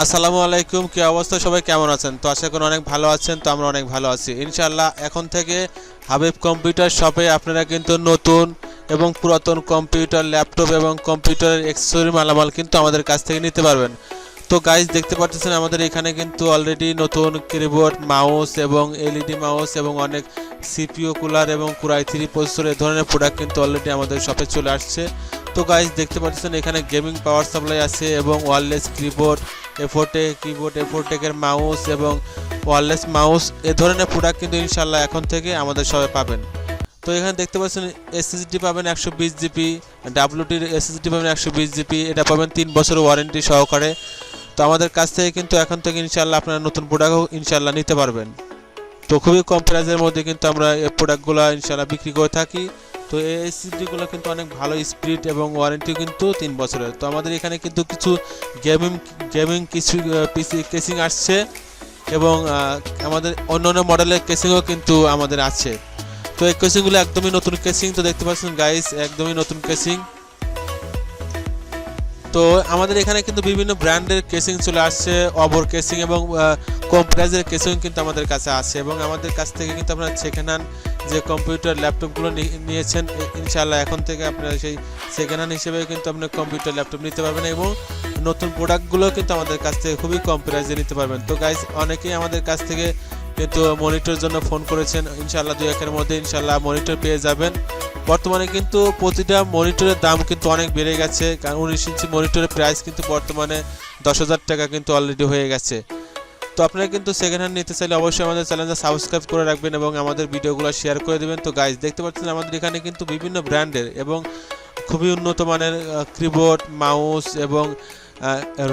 আসসালামু আলাইকুম, কি অবস্থা? সবাই কেমন আছেন? তো আশা করি অনেক ভালো আছেন। তো আমরা অনেক ভালো আছি ইনশাআল্লাহ। এখন থেকে হাবিব কম্পিউটার শপে আপনারা কিন্তু নতুন এবং পুরাতন কম্পিউটার, ল্যাপটপ এবং কম্পিউটারের অ্যাক্সেসরি মালামাল কিন্তু আমাদের কাছ থেকে নিতে পারবেন। তো গাইজ দেখতে পাচ্ছেন আমাদের এখানে কিন্তু অলরেডি নতুন কিবোর্ড, মাউস এবং এলইডি মাউস এবং অনেক সিপিইউ কুলার এবং কোরাই 3 প্রসেসর এই ধরনের প্রোডাক্ট কিন্তু অলরেডি আমাদের শপে চলে আসছে। তো গাইজ দেখতে পাচ্ছেন এখানে গেমিং পাওয়ার সাপ্লাই আছে এবং ওয়্যারলেস কিবোর্ড, এফোটেকের মাউস এবং ওয়্যারলেস মাউস এ ধরনের প্রোডাক্ট কিন্তু ইনশাআল্লাহ এখন থেকে আমাদের শপে পাবেন। তো এখানে দেখতে পাচ্ছেন এসএসডি পাবেন 120 জিবি, ডাব্লিউটির এসএসডি পাবেন 120 জিবি, এটা পাবেন 3 বছরের ওয়ারেন্টি সহকারে। তো আমাদের কাছ থেকে কিন্তু এখন থেকে ইনশাআল্লাহ আপনারা নতুন প্রোডাক্টও ইনশাআল্লাহ নিতে পারবেন। তো খুবই কম প্রাইসের মধ্যে কিন্তু আমরা এই প্রোডাক্টগুলো ইনশাআল্লাহ বিক্রি করে থাকি। তো এই এসএসডিগুলো কিন্তু অনেক ভালো স্পিড এবং ওয়ারেন্টি কিন্তু 3 বছরের। তো আমাদের এখানে কিন্তু কিছু গেমিং কিছু পিসি কেসিং আসছে এবং আমাদের অন্যান্য মডেলের কেসিংও কিন্তু আমাদের আছে। তো এই কেসিংগুলো একদমই নতুন কেসিং। তো দেখতে পাচ্ছেন গাইস, একদমই নতুন কেসিং। তো আমাদের এখানে কিন্তু বিভিন্ন ব্র্যান্ডের কেসিং চলে আসছে, অবর কেসিং এবং কম প্রাইসের কেসিং কিন্তু আমাদের কাছে আছে এবং আমাদের কাছ থেকে কিন্তু আপনারা সেকেন্ড হ্যান্ড যে কম্পিউটার ল্যাপটপগুলো নিয়েছেন ইনশাআল্লাহ এখন থেকে আপনারা সেই সেকেন্ড হ্যান্ড হিসেবে কিন্তু আপনার কম্পিউটার ল্যাপটপ নিতে পারবেন এবং নতুন প্রোডাক্টগুলো কিন্তু আমাদের কাছ থেকে খুবই কম প্রাইসে নিতে পারবেন। তো গাইস অনেকেই আমাদের কাছ থেকে কিন্তু মনিটরের জন্য ফোন করেছেন, ইনশাআল্লাহ 2-1 মধ্যে ইনশাআল্লাহ মনিটর পেয়ে যাবেন। বর্তমানে কিন্তু প্রতিটা মনিটরের দাম কিন্তু অনেক বেড়ে গেছে, কারণ 19 ইঞ্চি মনিটরের প্রাইস কিন্তু বর্তমানে 10,000 টাকা কিন্তু অলরেডি হয়ে গেছে। তো আপনারা কিন্তু সেকেন্ড হ্যান্ড নিতে চাইলে অবশ্যই আমাদের চ্যানেলটা সাবস্ক্রাইব করে রাখবেন এবং আমাদের ভিডিওগুলো শেয়ার করে দেবেন। তো গাইজ দেখতে পাচ্ছেন আমাদের এখানে কিন্তু বিভিন্ন ব্র্যান্ডের এবং খুবই উন্নত মানের কিবোর্ড, মাউস এবং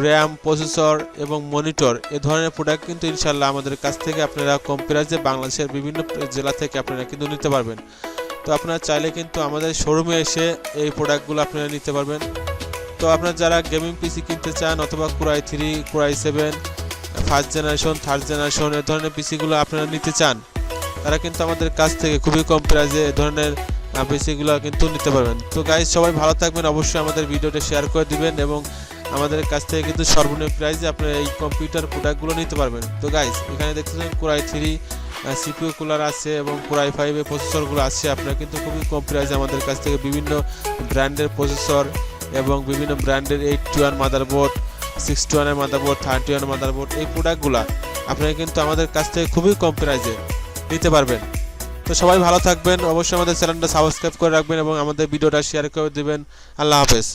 র্যাম, প্রসেসর এবং মনিটর এ ধরনের প্রোডাক্ট কিন্তু ইনশাআল্লাহ আমাদের কাছ থেকে আপনারা কম প্রাইসে বাংলাদেশের বিভিন্ন জেলা থেকে আপনারা কিন্তু নিতে পারবেন। তো আপনারা চাইলে কিন্তু আমাদের শোরুমে এসে এই প্রোডাক্টগুলো আপনারা নিতে পারবেন। তো আপনারা যারা গেমিং পিসি কিনতে চান অথবা core i 3, core i 7, first generation, third generation এ ধরনের পিসিগুলো আপনারা নিতে চান, তারা কিন্তু আমাদের কাছ থেকে খুবই কম প্রাইসে এ ধরনের পিসিগুলো কিন্তু নিতে পারবেন। তো গাইজ সবাই ভালো থাকবেন, অবশ্যই আমাদের ভিডিওটা শেয়ার করে দিবেন এবং আমাদের কাছ থেকে কিন্তু সর্বনিম্ন প্রাইসে আপনারা এই কম্পিউটার প্রোডাক্টগুলো নিতে পারবেন। তো গাইজ এখানে দেখতেছেন কোরাই 3 সিপিইউ কুলার আছে এবং কোরাই 5 এর প্রসেসরগুলো আছে। আপনারা কিন্তু খুবই কম প্রাইসে আমাদের কাছ থেকে বিভিন্ন ব্র্যান্ডের প্রসেসর এবং বিভিন্ন ব্র্যান্ডের 821 মাদারবোর্ড, 621 এর মাদারবোর্ড, 31 মাদারবোর্ড এই প্রোডাক্টগুলো আপনারা কিন্তু আমাদের কাছ থেকে খুবই কম প্রাইসে নিতে পারবেন। তো সবাই ভালো থাকবেন, অবশ্যই আমাদের চ্যানেলটা সাবস্ক্রাইব করে রাখবেন এবং আমাদের ভিডিওটা শেয়ার করে দেবেন। আল্লাহ হাফেজ।